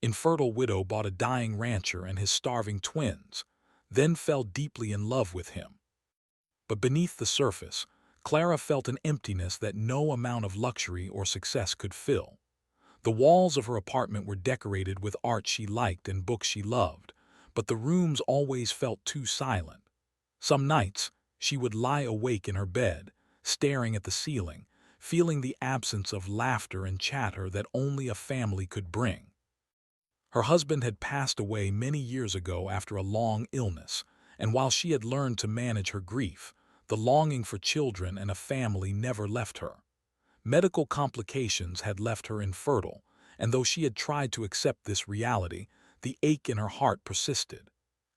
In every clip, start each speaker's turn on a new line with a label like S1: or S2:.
S1: Infertile widow bought a dying rancher and his starving twins, then fell deeply in love with him. But beneath the surface, Clara felt an emptiness that no amount of luxury or success could fill. The walls of her apartment were decorated with art she liked and books she loved, but the rooms always felt too silent. Some nights, she would lie awake in her bed, staring at the ceiling, feeling the absence of laughter and chatter that only a family could bring. Her husband had passed away many years ago after a long illness, and while she had learned to manage her grief, the longing for children and a family never left her. Medical complications had left her infertile, and though she had tried to accept this reality, the ache in her heart persisted.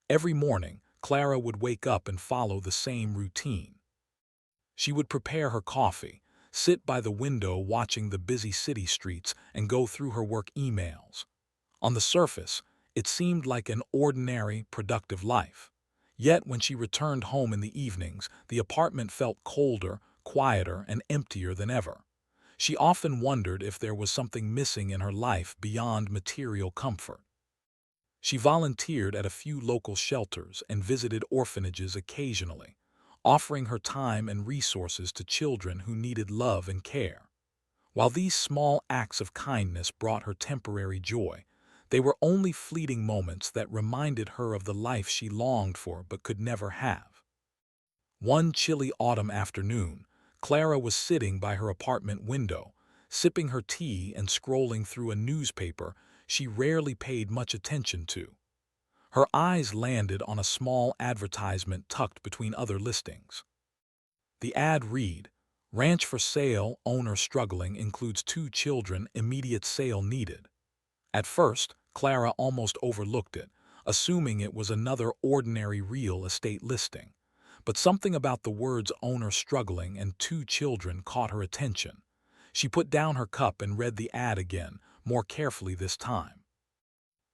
S1: Every morning, Clara would wake up and follow the same routine. She would prepare her coffee, sit by the window watching the busy city streets, and go through her work emails. On the surface, it seemed like an ordinary, productive life. Yet when she returned home in the evenings, the apartment felt colder, quieter, and emptier than ever. She often wondered if there was something missing in her life beyond material comfort. She volunteered at a few local shelters and visited orphanages occasionally, offering her time and resources to children who needed love and care. While these small acts of kindness brought her temporary joy, they were only fleeting moments that reminded her of the life she longed for but could never have. One chilly autumn afternoon, Clara was sitting by her apartment window, sipping her tea and scrolling through a newspaper she rarely paid much attention to. Her eyes landed on a small advertisement tucked between other listings. The ad read, "Ranch for sale, owner struggling, includes 2 children, immediate sale needed." At first, Clara almost overlooked it, assuming it was another ordinary real estate listing. But something about the words "owner struggling" and 2 children caught her attention. She put down her cup and read the ad again, more carefully this time.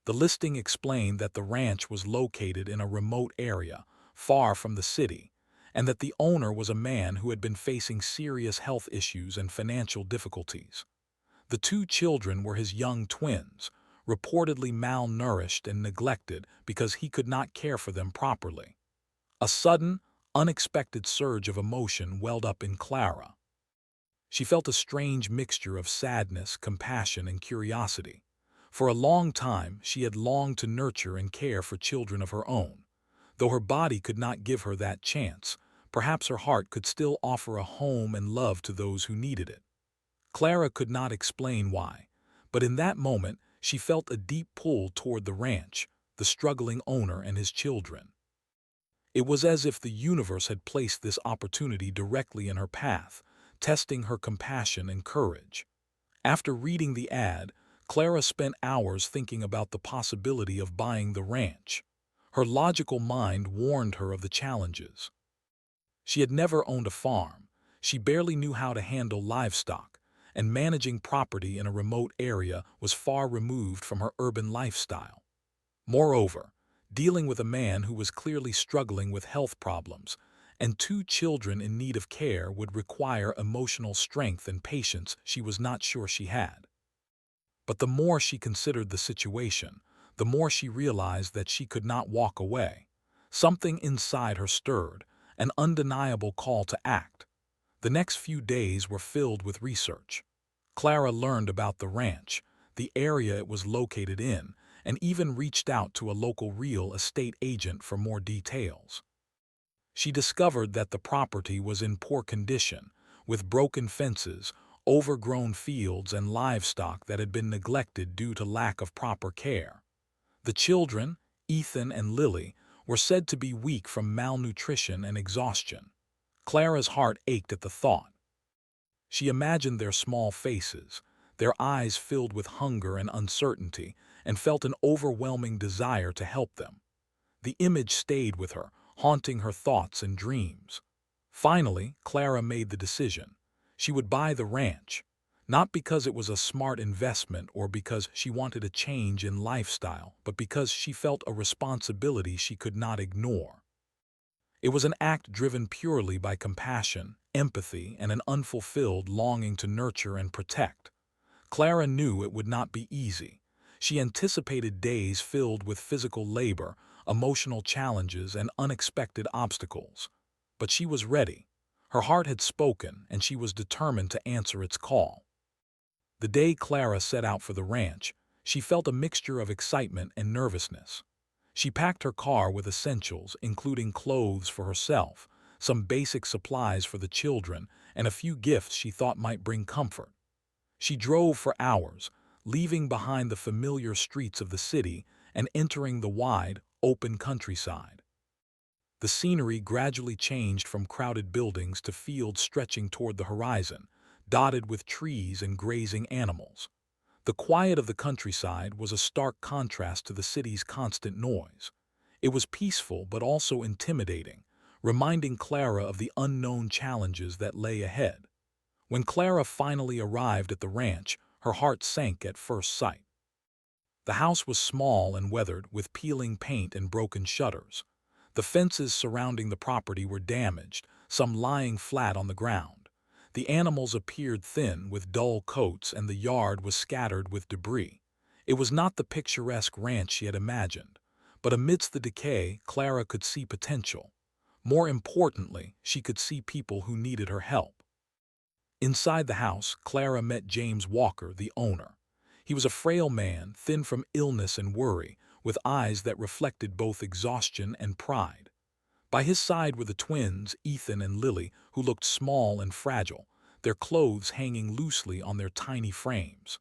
S1: The listing explained that the ranch was located in a remote area, far from the city, and that the owner was a man who had been facing serious health issues and financial difficulties. The 2 children were his young twins, reportedly malnourished and neglected because he could not care for them properly. A sudden, unexpected surge of emotion welled up in Clara. She felt a strange mixture of sadness, compassion, and curiosity. For a long time, she had longed to nurture and care for children of her own. Though her body could not give her that chance, perhaps her heart could still offer a home and love to those who needed it. Clara could not explain why, but in that moment, she felt a deep pull toward the ranch, the struggling owner and his children. It was as if the universe had placed this opportunity directly in her path, testing her compassion and courage. After reading the ad, Clara spent hours thinking about the possibility of buying the ranch. Her logical mind warned her of the challenges. She had never owned a farm, she barely knew how to handle livestock, and managing property in a remote area was far removed from her urban lifestyle. Moreover, dealing with a man who was clearly struggling with health problems and 2 children in need of care would require emotional strength and patience she was not sure she had. But the more she considered the situation, the more she realized that she could not walk away. Something inside her stirred, an undeniable call to act. The next few days were filled with research. Clara learned about the ranch, the area it was located in, and even reached out to a local real estate agent for more details. She discovered that the property was in poor condition, with broken fences, overgrown fields, and livestock that had been neglected due to lack of proper care. The children, Ethan and Lily, were said to be weak from malnutrition and exhaustion. Clara's heart ached at the thought. She imagined their small faces, their eyes filled with hunger and uncertainty, and felt an overwhelming desire to help them. The image stayed with her, haunting her thoughts and dreams. Finally, Clara made the decision. She would buy the ranch, not because it was a smart investment or because she wanted a change in lifestyle, but because she felt a responsibility she could not ignore. It was an act driven purely by compassion, empathy, and an unfulfilled longing to nurture and protect. Clara knew it would not be easy. She anticipated days filled with physical labor, emotional challenges, and unexpected obstacles. But she was ready. Her heart had spoken, and she was determined to answer its call. The day Clara set out for the ranch, she felt a mixture of excitement and nervousness. She packed her car with essentials, including clothes for herself, some basic supplies for the children, and a few gifts she thought might bring comfort. She drove for hours, leaving behind the familiar streets of the city and entering the wide, open countryside. The scenery gradually changed from crowded buildings to fields stretching toward the horizon, dotted with trees and grazing animals. The quiet of the countryside was a stark contrast to the city's constant noise. It was peaceful but also intimidating, reminding Clara of the unknown challenges that lay ahead. When Clara finally arrived at the ranch, her heart sank at first sight. The house was small and weathered, with peeling paint and broken shutters. The fences surrounding the property were damaged, some lying flat on the ground. The animals appeared thin, with dull coats, and the yard was scattered with debris. It was not the picturesque ranch she had imagined, but amidst the decay, Clara could see potential. More importantly, she could see people who needed her help. Inside the house, Clara met James Walker, the owner. He was a frail man, thin from illness and worry, with eyes that reflected both exhaustion and pride. By his side were the twins, Ethan and Lily, who looked small and fragile, their clothes hanging loosely on their tiny frames.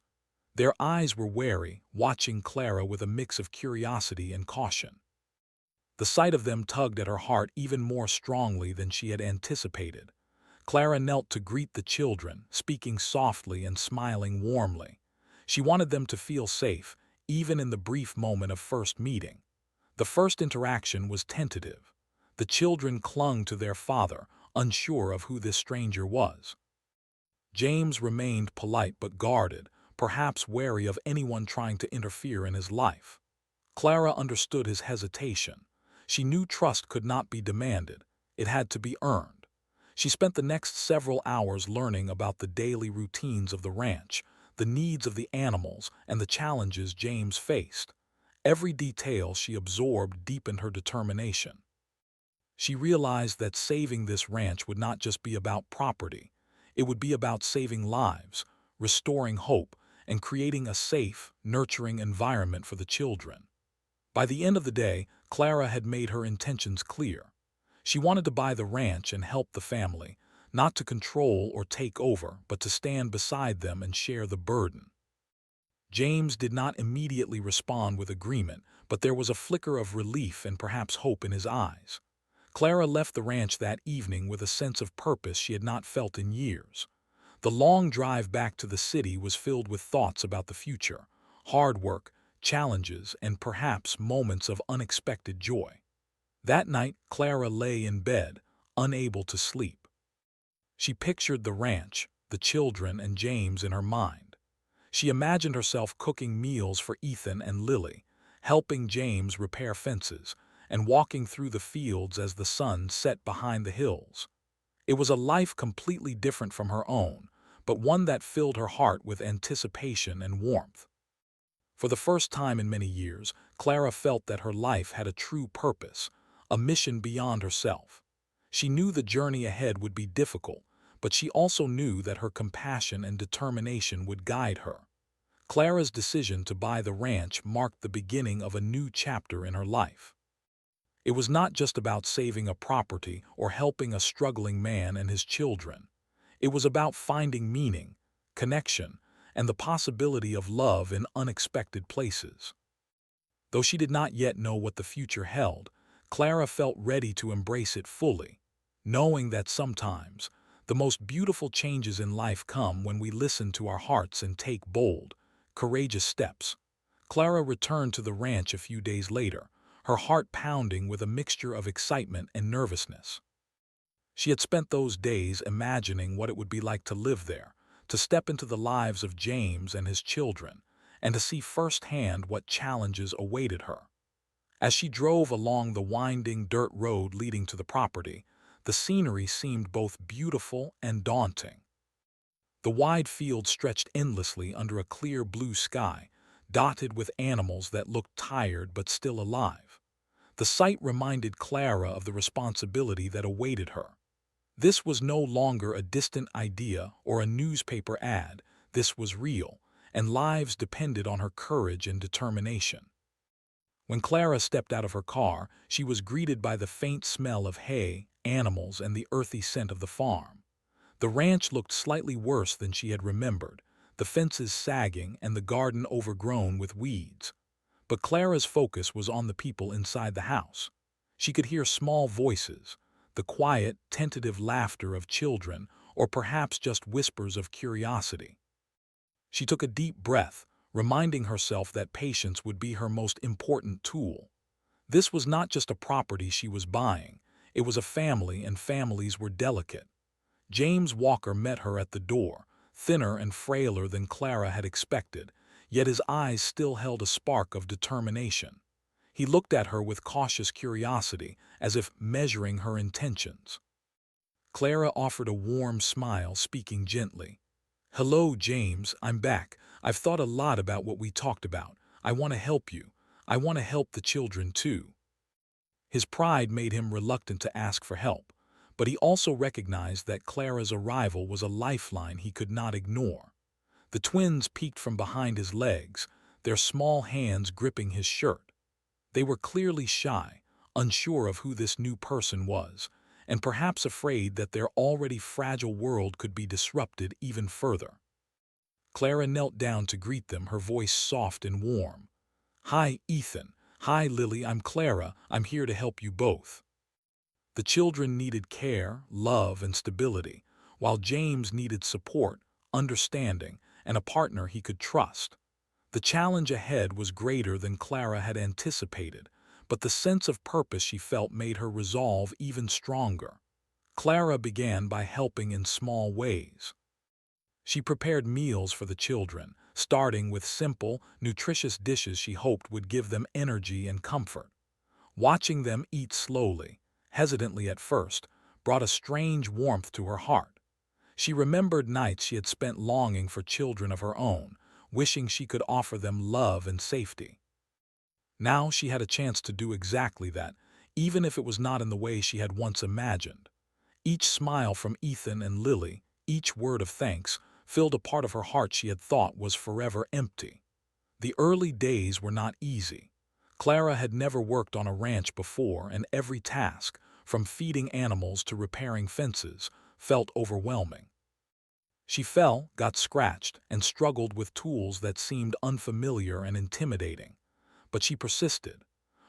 S1: Their eyes were wary, watching Clara with a mix of curiosity and caution. The sight of them tugged at her heart even more strongly than she had anticipated. Clara knelt to greet the children, speaking softly and smiling warmly. She wanted them to feel safe, even in the brief moment of first meeting. The first interaction was tentative. The children clung to their father, unsure of who this stranger was. James remained polite but guarded, perhaps wary of anyone trying to interfere in his life. Clara understood his hesitation. She knew trust could not be demanded, it had to be earned. She spent the next several hours learning about the daily routines of the ranch, the needs of the animals, and the challenges James faced. Every detail she absorbed deepened her determination. She realized that saving this ranch would not just be about property. It would be about saving lives, restoring hope, and creating a safe, nurturing environment for the children. By the end of the day, Clara had made her intentions clear. She wanted to buy the ranch and help the family, not to control or take over, but to stand beside them and share the burden. James did not immediately respond with agreement, but there was a flicker of relief and perhaps hope in his eyes. Clara left the ranch that evening with a sense of purpose she had not felt in years. The long drive back to the city was filled with thoughts about the future, hard work, challenges, and perhaps moments of unexpected joy. That night, Clara lay in bed, unable to sleep. She pictured the ranch, the children, and James in her mind. She imagined herself cooking meals for Ethan and Lily, helping James repair fences, and walking through the fields as the sun set behind the hills. It was a life completely different from her own, but one that filled her heart with anticipation and warmth. For the first time in many years, Clara felt that her life had a true purpose, a mission beyond herself. She knew the journey ahead would be difficult, but she also knew that her compassion and determination would guide her. Clara's decision to buy the ranch marked the beginning of a new chapter in her life. It was not just about saving a property or helping a struggling man and his children. It was about finding meaning, connection, and the possibility of love in unexpected places. Though she did not yet know what the future held, Clara felt ready to embrace it fully, knowing that sometimes the most beautiful changes in life come when we listen to our hearts and take bold, courageous steps. Clara returned to the ranch a few days later, her heart pounding with a mixture of excitement and nervousness. She had spent those days imagining what it would be like to live there, to step into the lives of James and his children, and to see firsthand what challenges awaited her. As she drove along the winding dirt road leading to the property, the scenery seemed both beautiful and daunting. The wide field stretched endlessly under a clear blue sky, dotted with animals that looked tired but still alive. The sight reminded Clara of the responsibility that awaited her. This was no longer a distant idea or a newspaper ad. This was real, and lives depended on her courage and determination. When Clara stepped out of her car, she was greeted by the faint smell of hay, animals, and the earthy scent of the farm. The ranch looked slightly worse than she had remembered, the fences sagging and the garden overgrown with weeds. But Clara's focus was on the people inside the house. She could hear small voices, the quiet, tentative laughter of children, or perhaps just whispers of curiosity. She took a deep breath, reminding herself that patience would be her most important tool. This was not just a property she was buying, it was a family, and families were delicate. James Walker met her at the door, thinner and frailer than Clara had expected, yet his eyes still held a spark of determination. He looked at her with cautious curiosity, as if measuring her intentions. Clara offered a warm smile, speaking gently. "Hello, James, I'm back. I've thought a lot about what we talked about. I want to help you. I want to help the children, too." His pride made him reluctant to ask for help, but he also recognized that Clara's arrival was a lifeline he could not ignore. The twins peeked from behind his legs, their small hands gripping his shirt. They were clearly shy, unsure of who this new person was, and perhaps afraid that their already fragile world could be disrupted even further. Clara knelt down to greet them, her voice soft and warm. "Hi, Ethan. Hi, Lily. I'm Clara. I'm here to help you both." The children needed care, love, and stability, while James needed support, understanding, and a partner he could trust. The challenge ahead was greater than Clara had anticipated, but the sense of purpose she felt made her resolve even stronger. Clara began by helping in small ways. She prepared meals for the children, starting with simple, nutritious dishes she hoped would give them energy and comfort. Watching them eat slowly, hesitantly at first, brought a strange warmth to her heart. She remembered nights she had spent longing for children of her own, wishing she could offer them love and safety. Now she had a chance to do exactly that, even if it was not in the way she had once imagined. Each smile from Ethan and Lily, each word of thanks, filled a part of her heart she had thought was forever empty. The early days were not easy. Clara had never worked on a ranch before, and every task, from feeding animals to repairing fences, felt overwhelming. She fell, got scratched, and struggled with tools that seemed unfamiliar and intimidating. But she persisted.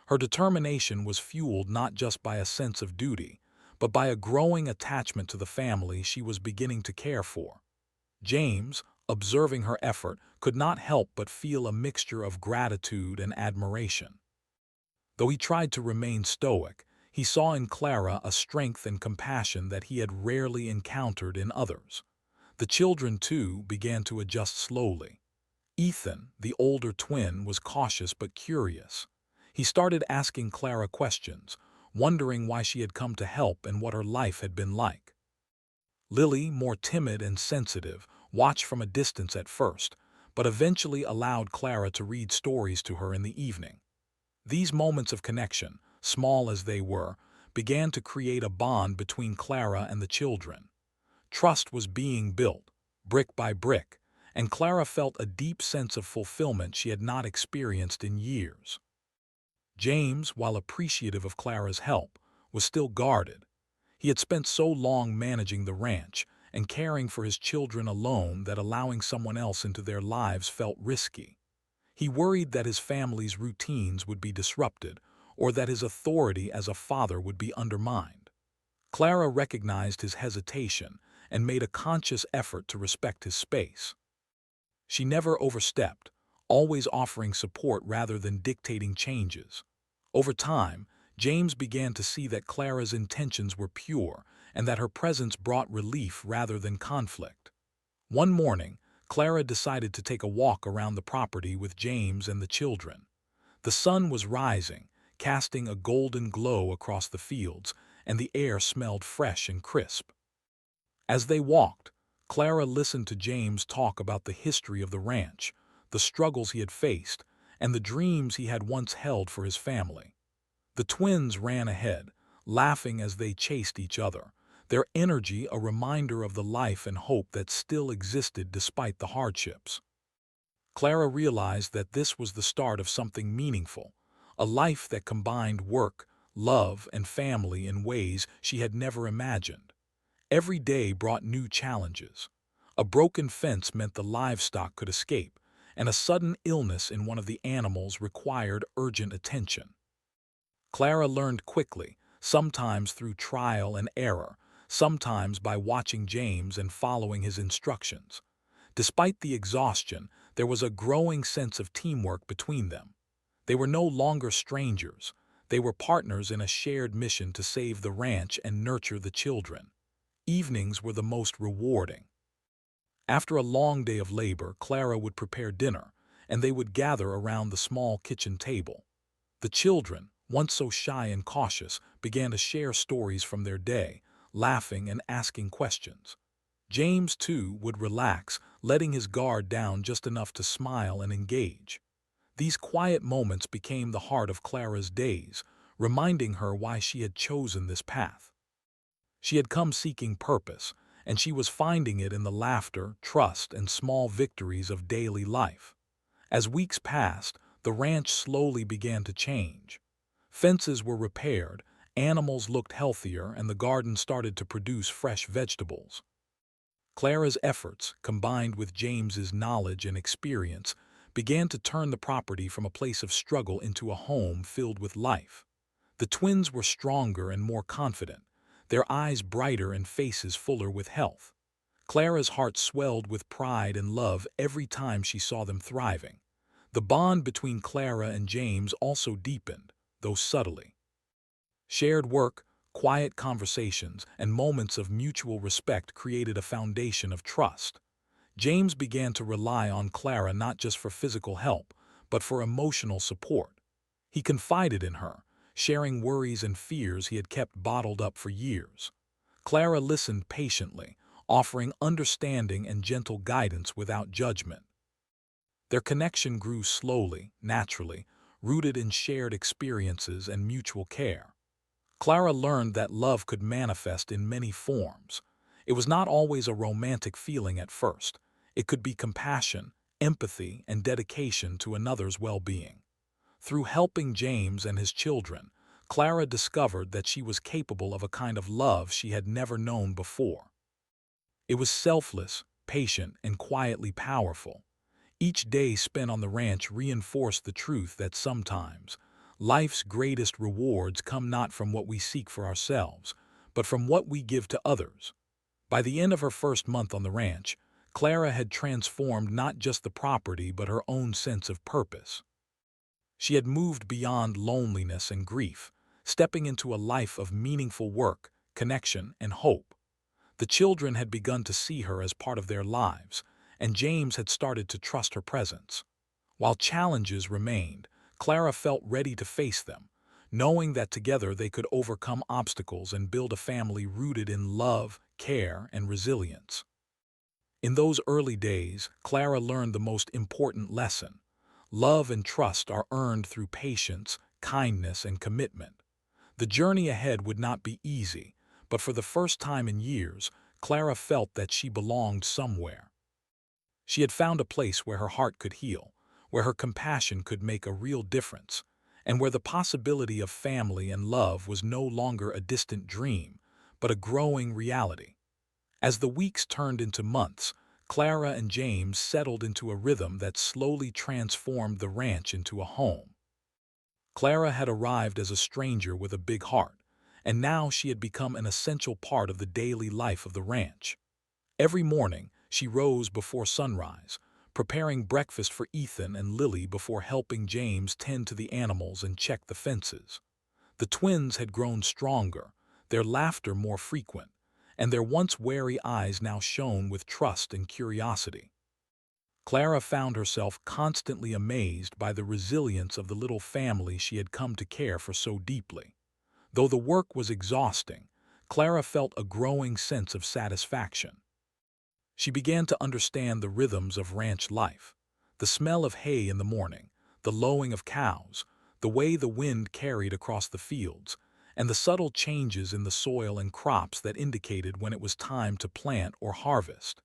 S1: Her determination was fueled not just by a sense of duty, but by a growing attachment to the family she was beginning to care for. James, observing her effort, could not help but feel a mixture of gratitude and admiration. Though he tried to remain stoic, he saw in Clara a strength and compassion that he had rarely encountered in others. The children, too, began to adjust slowly. Ethan, the older twin, was cautious but curious. He started asking Clara questions, wondering why she had come to help and what her life had been like. Lily, more timid and sensitive, watched from a distance at first, but eventually allowed Clara to read stories to her in the evening. These moments of connection, small as they were, began to create a bond between Clara and the children. Trust was being built, brick by brick, and Clara felt a deep sense of fulfillment she had not experienced in years. James, while appreciative of Clara's help, was still guarded. He had spent so long managing the ranch and caring for his children alone that allowing someone else into their lives felt risky. He worried that his family's routines would be disrupted or that his authority as a father would be undermined. Clara recognized his hesitation and made a conscious effort to respect his space. She never overstepped, always offering support rather than dictating changes. Over time, James began to see that Clara's intentions were pure and that her presence brought relief rather than conflict. One morning, Clara decided to take a walk around the property with James and the children. The sun was rising, casting a golden glow across the fields, and the air smelled fresh and crisp. As they walked, Clara listened to James talk about the history of the ranch, the struggles he had faced, and the dreams he had once held for his family. The twins ran ahead, laughing as they chased each other, their energy a reminder of the life and hope that still existed despite the hardships. Clara realized that this was the start of something meaningful, a life that combined work, love, and family in ways she had never imagined. Every day brought new challenges. A broken fence meant the livestock could escape, and a sudden illness in one of the animals required urgent attention. Clara learned quickly, sometimes through trial and error, sometimes by watching James and following his instructions. Despite the exhaustion, there was a growing sense of teamwork between them. They were no longer strangers. They were partners in a shared mission to save the ranch and nurture the children. Evenings were the most rewarding. After a long day of labor, Clara would prepare dinner, and they would gather around the small kitchen table. The children, once so shy and cautious, began to share stories from their day, laughing and asking questions. James, too, would relax, letting his guard down just enough to smile and engage. These quiet moments became the heart of Clara's days, reminding her why she had chosen this path. She had come seeking purpose, and she was finding it in the laughter, trust, and small victories of daily life. As weeks passed, the ranch slowly began to change. Fences were repaired, animals looked healthier, and the garden started to produce fresh vegetables. Clara's efforts, combined with James's knowledge and experience, began to turn the property from a place of struggle into a home filled with life. The twins were stronger and more confident, their eyes brighter and faces fuller with health. Clara's heart swelled with pride and love every time she saw them thriving. The bond between Clara and James also deepened, though subtly. Shared work, quiet conversations, and moments of mutual respect created a foundation of trust. James began to rely on Clara not just for physical help, but for emotional support. He confided in her, sharing worries and fears he had kept bottled up for years. Clara listened patiently, offering understanding and gentle guidance without judgment. Their connection grew slowly, naturally, rooted in shared experiences and mutual care. Clara learned that love could manifest in many forms. It was not always a romantic feeling at first. It could be compassion, empathy, and dedication to another's well-being. Through helping James and his children, Clara discovered that she was capable of a kind of love she had never known before. It was selfless, patient, and quietly powerful. Each day spent on the ranch reinforced the truth that sometimes life's greatest rewards come not from what we seek for ourselves, but from what we give to others. By the end of her first month on the ranch, Clara had transformed not just the property but her own sense of purpose. She had moved beyond loneliness and grief, stepping into a life of meaningful work, connection, and hope. The children had begun to see her as part of their lives, and James had started to trust her presence. While challenges remained, Clara felt ready to face them, knowing that together they could overcome obstacles and build a family rooted in love, care, and resilience. In those early days, Clara learned the most important lesson. Love and trust are earned through patience, kindness, and commitment. The journey ahead would not be easy, but for the first time in years, Clara felt that she belonged somewhere. She had found a place where her heart could heal, where her compassion could make a real difference, and where the possibility of family and love was no longer a distant dream, but a growing reality. As the weeks turned into months, Clara and James settled into a rhythm that slowly transformed the ranch into a home. Clara had arrived as a stranger with a big heart, and now she had become an essential part of the daily life of the ranch. Every morning, she rose before sunrise, preparing breakfast for Ethan and Lily before helping James tend to the animals and check the fences. The twins had grown stronger, their laughter more frequent, and their once wary eyes now shone with trust and curiosity. Clara found herself constantly amazed by the resilience of the little family she had come to care for so deeply. Though the work was exhausting, Clara felt a growing sense of satisfaction. She began to understand the rhythms of ranch life. The smell of hay in the morning, the lowing of cows, the way the wind carried across the fields, and the subtle changes in the soil and crops that indicated when it was time to plant or harvest.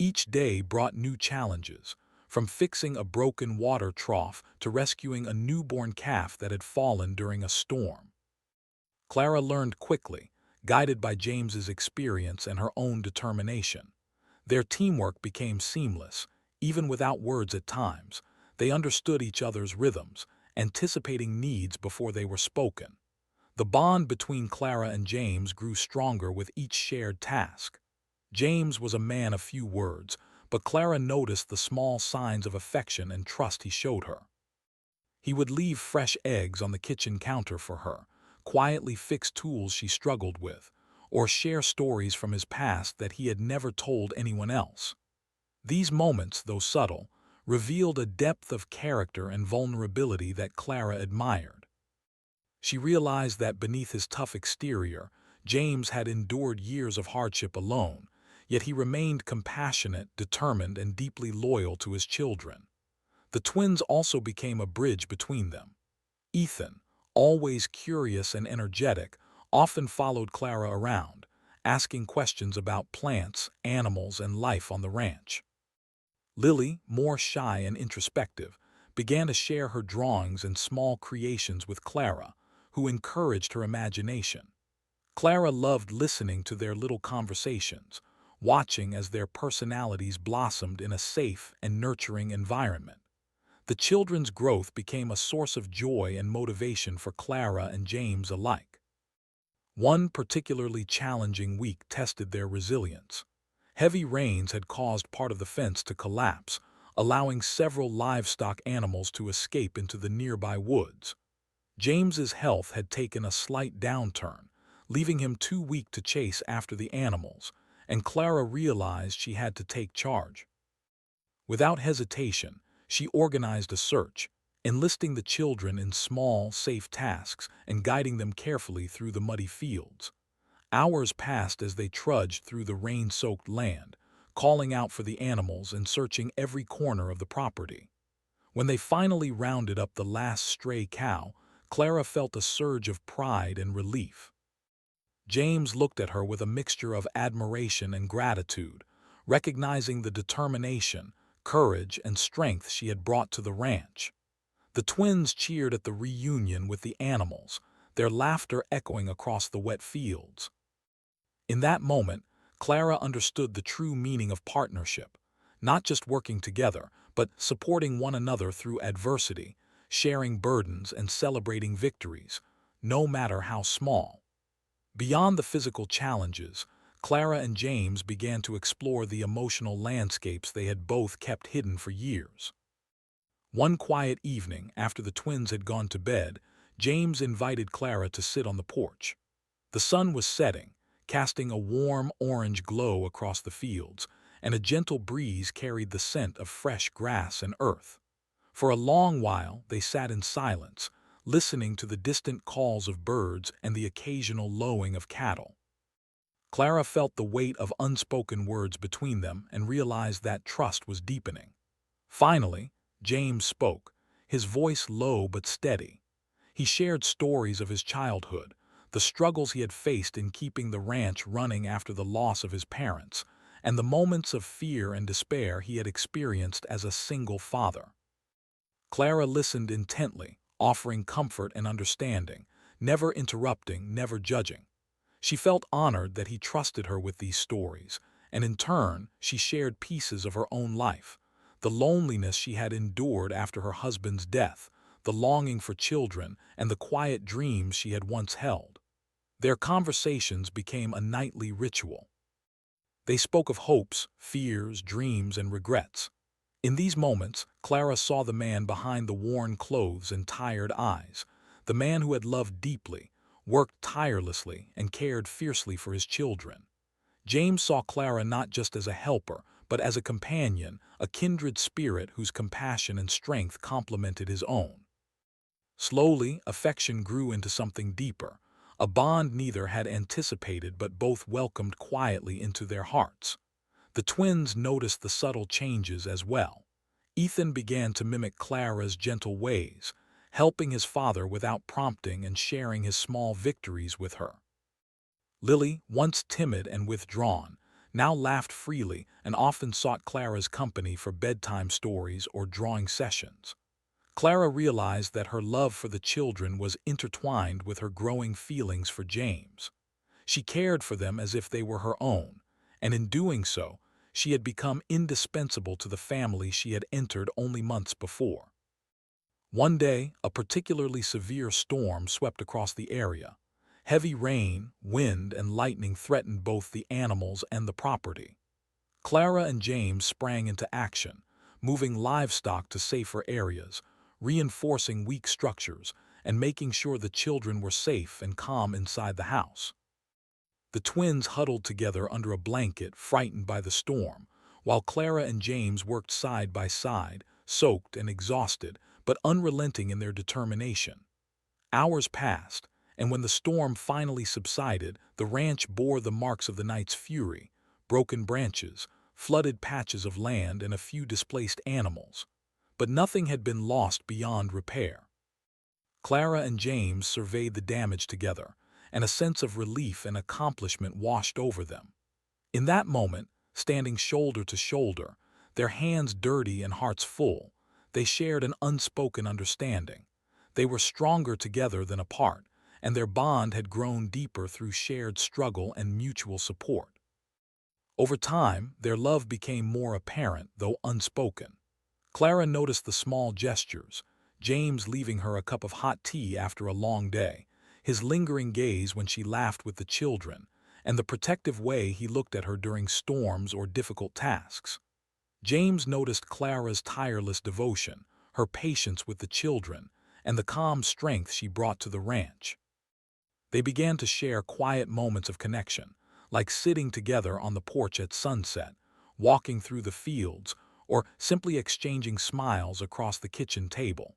S1: Each day brought new challenges, from fixing a broken water trough to rescuing a newborn calf that had fallen during a storm. Clara learned quickly, guided by James's experience and her own determination. Their teamwork became seamless, even without words at times. They understood each other's rhythms, anticipating needs before they were spoken. The bond between Clara and James grew stronger with each shared task. James was a man of few words, but Clara noticed the small signs of affection and trust he showed her. He would leave fresh eggs on the kitchen counter for her, quietly fix tools she struggled with, or share stories from his past that he had never told anyone else. These moments, though subtle, revealed a depth of character and vulnerability that Clara admired. She realized that beneath his tough exterior, James had endured years of hardship alone, yet he remained compassionate, determined, and deeply loyal to his children. The twins also became a bridge between them. Ethan, always curious and energetic, often followed Clara around, asking questions about plants, animals, and life on the ranch. Lily, more shy and introspective, began to share her drawings and small creations with Clara, who encouraged her imagination. Clara loved listening to their little conversations, watching as their personalities blossomed in a safe and nurturing environment. The children's growth became a source of joy and motivation for Clara and James alike. One particularly challenging week tested their resilience. Heavy rains had caused part of the fence to collapse, allowing several livestock animals to escape into the nearby woods. James's health had taken a slight downturn, leaving him too weak to chase after the animals, and Clara realized she had to take charge. Without hesitation, she organized a search, enlisting the children in small, safe tasks and guiding them carefully through the muddy fields. Hours passed as they trudged through the rain-soaked land, calling out for the animals and searching every corner of the property. When they finally rounded up the last stray cow, Clara felt a surge of pride and relief. James looked at her with a mixture of admiration and gratitude, recognizing the determination, courage, and strength she had brought to the ranch. The twins cheered at the reunion with the animals, their laughter echoing across the wet fields. In that moment, Clara understood the true meaning of partnership, not just working together, but supporting one another through adversity, sharing burdens and celebrating victories, no matter how small. Beyond the physical challenges, Clara and James began to explore the emotional landscapes they had both kept hidden for years. One quiet evening, after the twins had gone to bed, James invited Clara to sit on the porch. The sun was setting, casting a warm orange glow across the fields, and a gentle breeze carried the scent of fresh grass and earth. For a long while they sat in silence, listening to the distant calls of birds and the occasional lowing of cattle. Clara felt the weight of unspoken words between them and realized that trust was deepening. Finally, James spoke, his voice low but steady. He shared stories of his childhood, the struggles he had faced in keeping the ranch running after the loss of his parents, and the moments of fear and despair he had experienced as a single father. Clara listened intently, offering comfort and understanding, never interrupting, never judging. She felt honored that he trusted her with these stories, and in turn, she shared pieces of her own life, the loneliness she had endured after her husband's death, the longing for children, and the quiet dreams she had once held. Their conversations became a nightly ritual. They spoke of hopes, fears, dreams, and regrets. In these moments, Clara saw the man behind the worn clothes and tired eyes, the man who had loved deeply, worked tirelessly, and cared fiercely for his children. James saw Clara not just as a helper, but as a companion, a kindred spirit whose compassion and strength complemented his own. Slowly, affection grew into something deeper, a bond neither had anticipated but both welcomed quietly into their hearts. The twins noticed the subtle changes as well. Ethan began to mimic Clara's gentle ways, helping his father without prompting and sharing his small victories with her. Lily, once timid and withdrawn, now laughed freely and often sought Clara's company for bedtime stories or drawing sessions. Clara realized that her love for the children was intertwined with her growing feelings for James. She cared for them as if they were her own, and in doing so, she had become indispensable to the family she had entered only months before. One day, a particularly severe storm swept across the area. Heavy rain, wind, and lightning threatened both the animals and the property. Clara and James sprang into action, moving livestock to safer areas, reinforcing weak structures, and making sure the children were safe and calm inside the house. The twins huddled together under a blanket, frightened by the storm, while Clara and James worked side by side, soaked and exhausted, but unrelenting in their determination. Hours passed, and when the storm finally subsided, the ranch bore the marks of the night's fury: broken branches, flooded patches of land, and a few displaced animals. But nothing had been lost beyond repair. Clara and James surveyed the damage together, and a sense of relief and accomplishment washed over them. In that moment, standing shoulder to shoulder, their hands dirty and hearts full, they shared an unspoken understanding. They were stronger together than apart, and their bond had grown deeper through shared struggle and mutual support. Over time, their love became more apparent, though unspoken. Clara noticed the small gestures: James leaving her a cup of hot tea after a long day, his lingering gaze when she laughed with the children, and the protective way he looked at her during storms or difficult tasks. James noticed Clara's tireless devotion, her patience with the children, and the calm strength she brought to the ranch. They began to share quiet moments of connection, like sitting together on the porch at sunset, walking through the fields, or simply exchanging smiles across the kitchen table.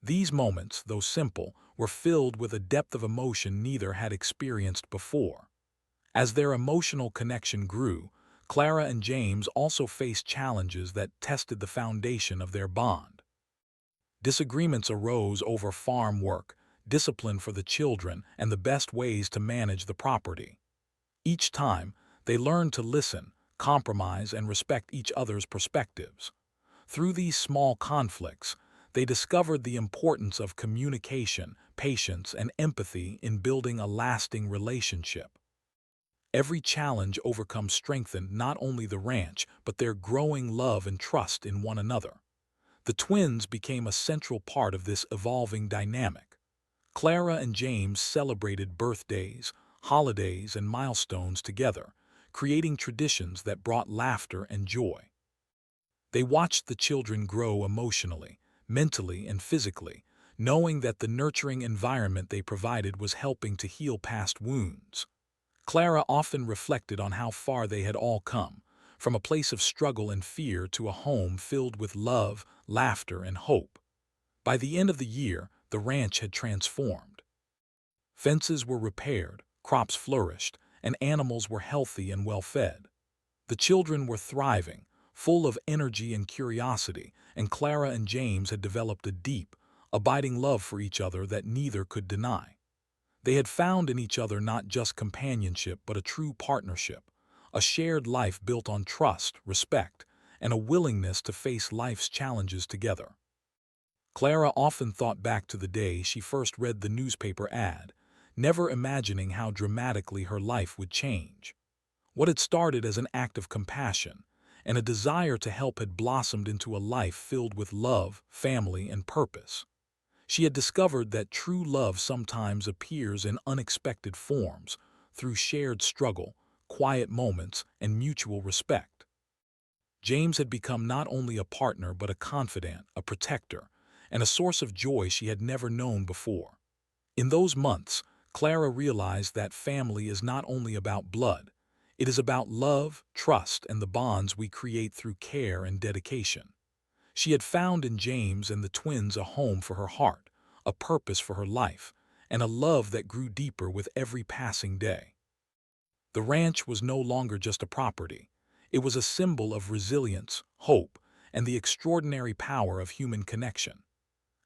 S1: These moments, though simple, were filled with a depth of emotion neither had experienced before. As their emotional connection grew, Clara and James also faced challenges that tested the foundation of their bond. Disagreements arose over farm work, discipline for the children, and the best ways to manage the property. Each time, they learned to listen, compromise, and respect each other's perspectives. Through these small conflicts, they discovered the importance of communication, patience, and empathy in building a lasting relationship. Every challenge overcome strengthened not only the ranch, but their growing love and trust in one another. The twins became a central part of this evolving dynamic. Clara and James celebrated birthdays, holidays, and milestones together, creating traditions that brought laughter and joy. They watched the children grow emotionally, mentally, and physically, knowing that the nurturing environment they provided was helping to heal past wounds. Clara often reflected on how far they had all come, from a place of struggle and fear to a home filled with love, laughter, and hope. By the end of the year, the ranch had transformed. Fences were repaired, crops flourished, and animals were healthy and well-fed. The children were thriving, full of energy and curiosity, and Clara and James had developed a deep, abiding love for each other that neither could deny. They had found in each other not just companionship but a true partnership, a shared life built on trust, respect, and a willingness to face life's challenges together. Clara often thought back to the day she first read the newspaper ad, never imagining how dramatically her life would change. What had started as an act of compassion and a desire to help had blossomed into a life filled with love, family, and purpose. She had discovered that true love sometimes appears in unexpected forms, through shared struggle, quiet moments, and mutual respect. James had become not only a partner but a confidant, a protector, and a source of joy she had never known before. In those months, Clara realized that family is not only about blood, it is about love, trust, and the bonds we create through care and dedication. She had found in James and the twins a home for her heart, a purpose for her life, and a love that grew deeper with every passing day. The ranch was no longer just a property. It was a symbol of resilience, hope, and the extraordinary power of human connection.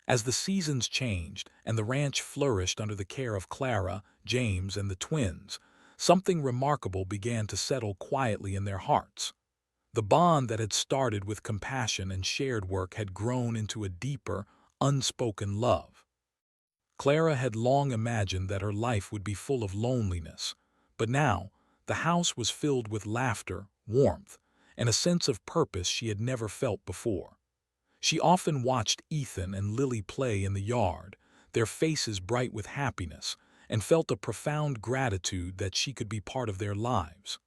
S1: As the seasons changed and the ranch flourished under the care of Clara, James, and the twins, something remarkable began to settle quietly in their hearts. The bond that had started with compassion and shared work had grown into a deeper, unspoken love. Clara had long imagined that her life would be full of loneliness, but now the house was filled with laughter, warmth, and a sense of purpose she had never felt before. She often watched Ethan and Lily play in the yard, their faces bright with happiness, and felt a profound gratitude that she could be part of their lives.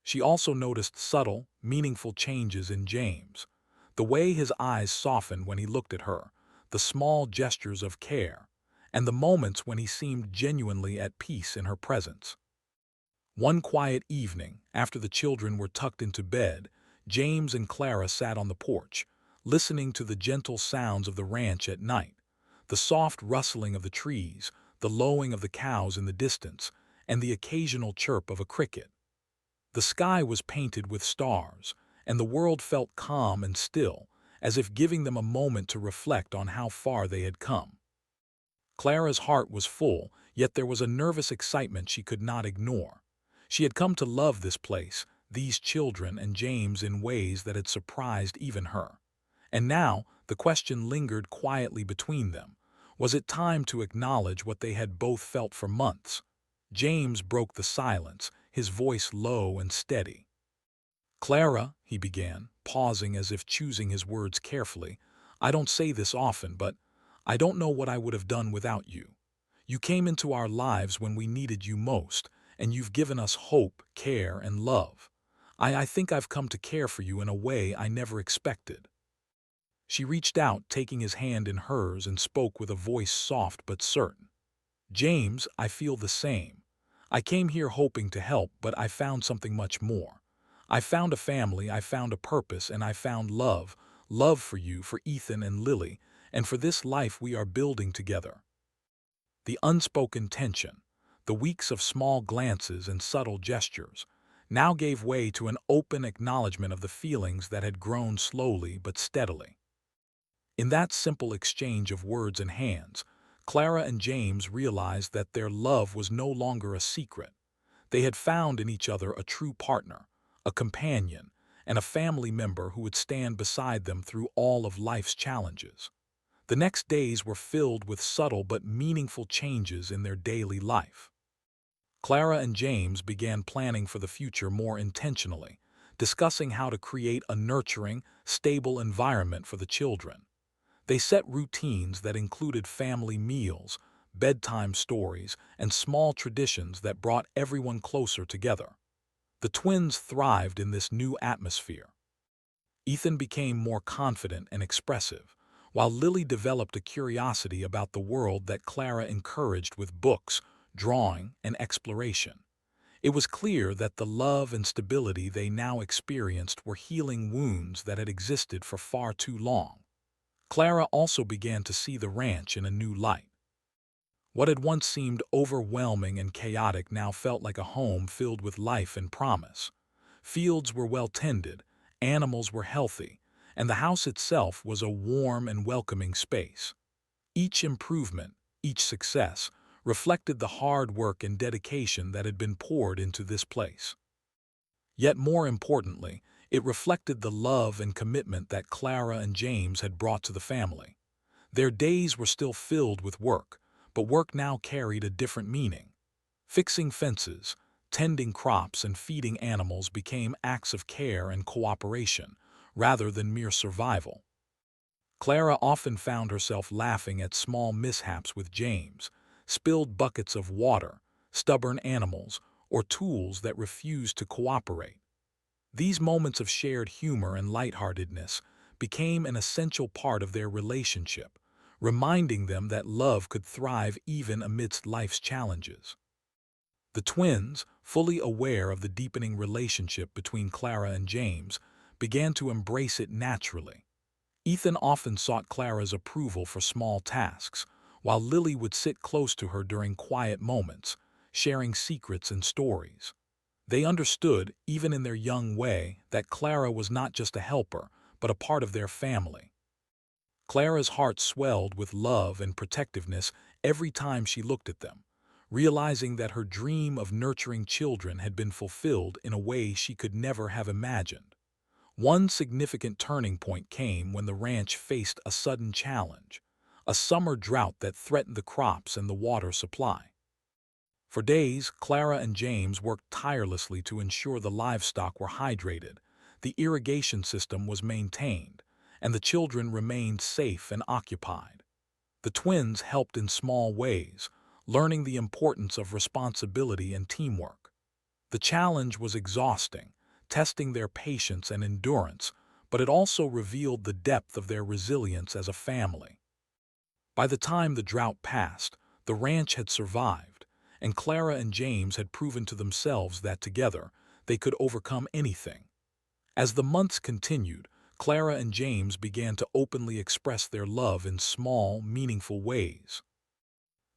S1: She also noticed subtle, meaningful changes in James, the way his eyes softened when he looked at her, the small gestures of care, and the moments when he seemed genuinely at peace in her presence. One quiet evening, after the children were tucked into bed, James and Clara sat on the porch, listening to the gentle sounds of the ranch at night, the soft rustling of the trees, the lowing of the cows in the distance, and the occasional chirp of a cricket. The sky was painted with stars, and the world felt calm and still, as if giving them a moment to reflect on how far they had come. Clara's heart was full, yet there was a nervous excitement she could not ignore. She had come to love this place, these children, and James in ways that had surprised even her. And now the question lingered quietly between them. Was it time to acknowledge what they had both felt for months? James broke the silence, his voice low and steady. "Clara," he began, pausing as if choosing his words carefully, "I don't say this often, but I don't know what I would have done without you. You came into our lives when we needed you most, and you've given us hope, care, and love. I think I've come to care for you in a way I never expected." She reached out, taking his hand in hers, and spoke with a voice soft but certain. "James, I feel the same. I came here hoping to help, but I found something much more. I found a family, I found a purpose, and I found love. Love for you, for Ethan and Lily, and for this life we are building together." The unspoken tension, the weeks of small glances and subtle gestures, now gave way to an open acknowledgement of the feelings that had grown slowly but steadily. In that simple exchange of words and hands, Clara and James realized that their love was no longer a secret. They had found in each other a true partner, a companion, and a family member who would stand beside them through all of life's challenges. The next days were filled with subtle but meaningful changes in their daily life. Clara and James began planning for the future more intentionally, discussing how to create a nurturing, stable environment for the children. They set routines that included family meals, bedtime stories, and small traditions that brought everyone closer together. The twins thrived in this new atmosphere. Ethan became more confident and expressive, while Lily developed a curiosity about the world that Clara encouraged with books, drawing, and exploration. It was clear that the love and stability they now experienced were healing wounds that had existed for far too long. Clara also began to see the ranch in a new light. What had once seemed overwhelming and chaotic now felt like a home filled with life and promise. Fields were well tended, animals were healthy, and the house itself was a warm and welcoming space. Each improvement, each success, reflected the hard work and dedication that had been poured into this place. Yet more importantly, it reflected the love and commitment that Clara and James had brought to the family. Their days were still filled with work, but work now carried a different meaning. Fixing fences, tending crops, and feeding animals became acts of care and cooperation, rather than mere survival. Clara often found herself laughing at small mishaps with James, spilled buckets of water, stubborn animals, or tools that refused to cooperate. These moments of shared humor and lightheartedness became an essential part of their relationship, reminding them that love could thrive even amidst life's challenges. The twins, fully aware of the deepening relationship between Clara and James, began to embrace it naturally. Ethan often sought Clara's approval for small tasks, while Lily would sit close to her during quiet moments, sharing secrets and stories. They understood, even in their young way, that Clara was not just a helper, but a part of their family. Clara's heart swelled with love and protectiveness every time she looked at them, realizing that her dream of nurturing children had been fulfilled in a way she could never have imagined. One significant turning point came when the ranch faced a sudden challenge, a summer drought that threatened the crops and the water supply. For days, Clara and James worked tirelessly to ensure the livestock were hydrated, the irrigation system was maintained, and the children remained safe and occupied. The twins helped in small ways, learning the importance of responsibility and teamwork. The challenge was exhausting, testing their patience and endurance, but it also revealed the depth of their resilience as a family. By the time the drought passed, the ranch had survived, and Clara and James had proven to themselves that together they could overcome anything. As the months continued, Clara and James began to openly express their love in small, meaningful ways.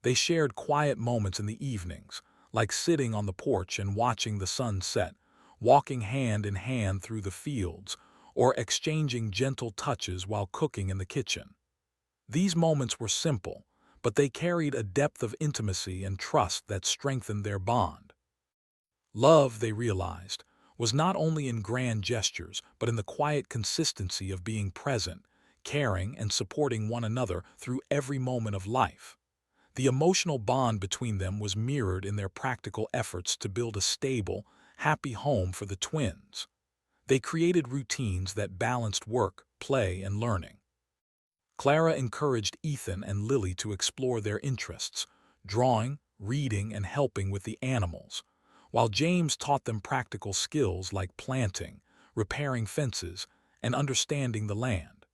S1: They shared quiet moments in the evenings, like sitting on the porch and watching the sun set, walking hand in hand through the fields, or exchanging gentle touches while cooking in the kitchen. These moments were simple, but they carried a depth of intimacy and trust that strengthened their bond. Love, they realized, was not only in grand gestures, but in the quiet consistency of being present, caring, and supporting one another through every moment of life. The emotional bond between them was mirrored in their practical efforts to build a stable, happy home for the twins. They created routines that balanced work, play, and learning. Clara encouraged Ethan and Lily to explore their interests, drawing, reading, and helping with the animals, while James taught them practical skills like planting, repairing fences, and understanding the land.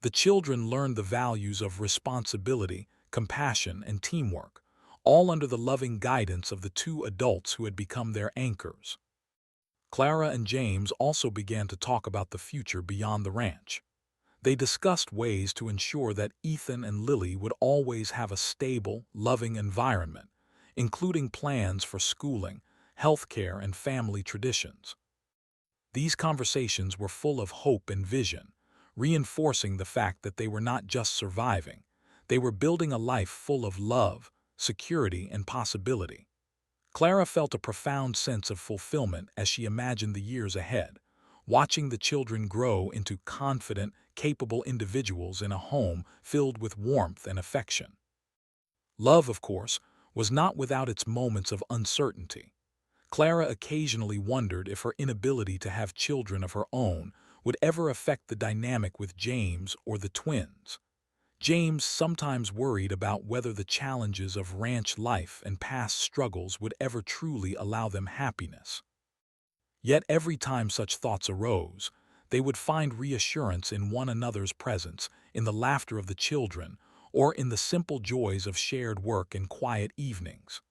S1: The children learned the values of responsibility, compassion, and teamwork, all under the loving guidance of the two adults who had become their anchors. Clara and James also began to talk about the future beyond the ranch. They discussed ways to ensure that Ethan and Lily would always have a stable, loving environment, including plans for schooling, healthcare, and family traditions. These conversations were full of hope and vision, reinforcing the fact that they were not just surviving, they were building a life full of love, security, and possibility. Clara felt a profound sense of fulfillment as she imagined the years ahead, watching the children grow into confident, capable individuals in a home filled with warmth and affection. Love, of course, was not without its moments of uncertainty. Clara occasionally wondered if her inability to have children of her own would ever affect the dynamic with James or the twins. James sometimes worried about whether the challenges of ranch life and past struggles would ever truly allow them happiness. Yet every time such thoughts arose, they would find reassurance in one another's presence, in the laughter of the children, or in the simple joys of shared work and quiet evenings.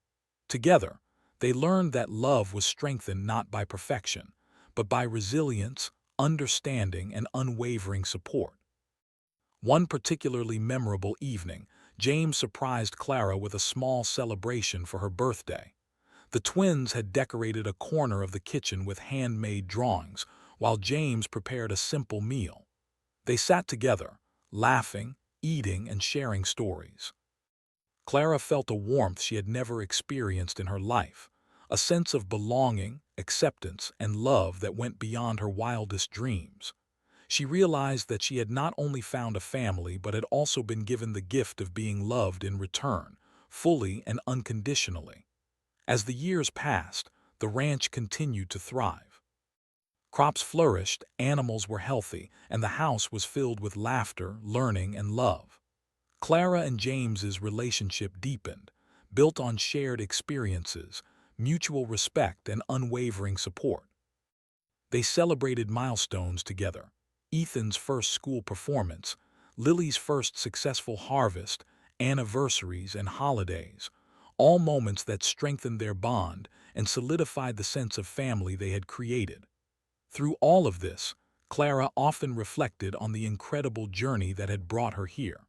S1: Together, they learned that love was strengthened not by perfection, but by resilience, understanding, and unwavering support. One particularly memorable evening, James surprised Clara with a small celebration for her birthday. The twins had decorated a corner of the kitchen with handmade drawings, while James prepared a simple meal. They sat together, laughing, eating, and sharing stories. Clara felt a warmth she had never experienced in her life, a sense of belonging, acceptance, and love that went beyond her wildest dreams. She realized that she had not only found a family but had also been given the gift of being loved in return, fully and unconditionally. As the years passed, the ranch continued to thrive. Crops flourished, animals were healthy, and the house was filled with laughter, learning, and love. Clara and James's relationship deepened, built on shared experiences, mutual respect, and unwavering support. They celebrated milestones together: Ethan's first school performance, Lily's first successful harvest, anniversaries, and holidays, all moments that strengthened their bond and solidified the sense of family they had created. Through all of this, Clara often reflected on the incredible journey that had brought her here.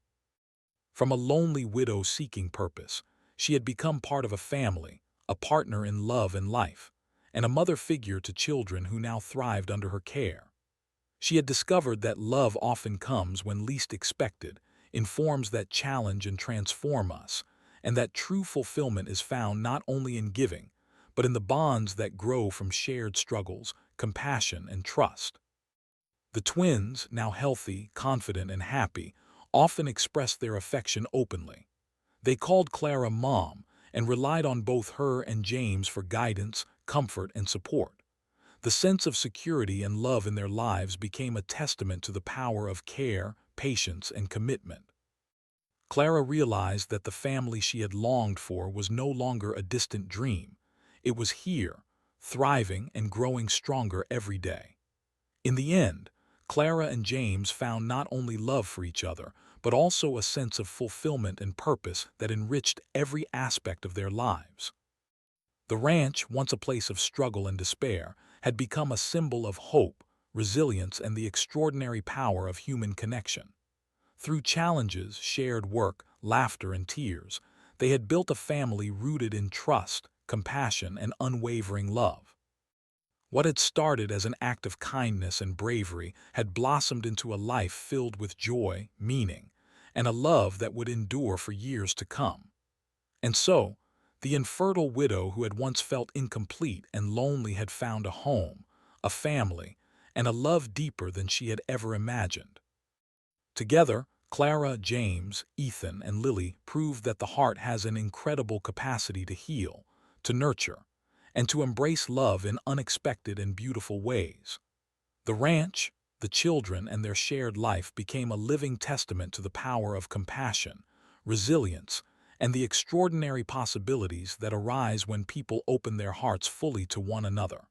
S1: From a lonely widow seeking purpose, she had become part of a family, a partner in love and life, and a mother figure to children who now thrived under her care. She had discovered that love often comes when least expected, in forms that challenge and transform us, and that true fulfillment is found not only in giving, but in the bonds that grow from shared struggles, compassion, and trust. The twins, now healthy, confident, and happy, often expressed their affection openly. They called Clara Mom and relied on both her and James for guidance, comfort, and support. The sense of security and love in their lives became a testament to the power of care, patience, and commitment. Clara realized that the family she had longed for was no longer a distant dream. It was here, thriving and growing stronger every day. In the end, Clara and James found not only love for each other, but also a sense of fulfillment and purpose that enriched every aspect of their lives. The ranch, once a place of struggle and despair, had become a symbol of hope, resilience, and the extraordinary power of human connection. Through challenges, shared work, laughter, and tears, they had built a family rooted in trust, compassion, and unwavering love. What had started as an act of kindness and bravery had blossomed into a life filled with joy, meaning, and a love that would endure for years to come. And so, the infertile widow who had once felt incomplete and lonely had found a home, a family, and a love deeper than she had ever imagined. Together, Clara, James, Ethan, and Lily proved that the heart has an incredible capacity to heal, to nurture, and to embrace love in unexpected and beautiful ways. The ranch, the children, and their shared life became a living testament to the power of compassion, resilience, and the extraordinary possibilities that arise when people open their hearts fully to one another.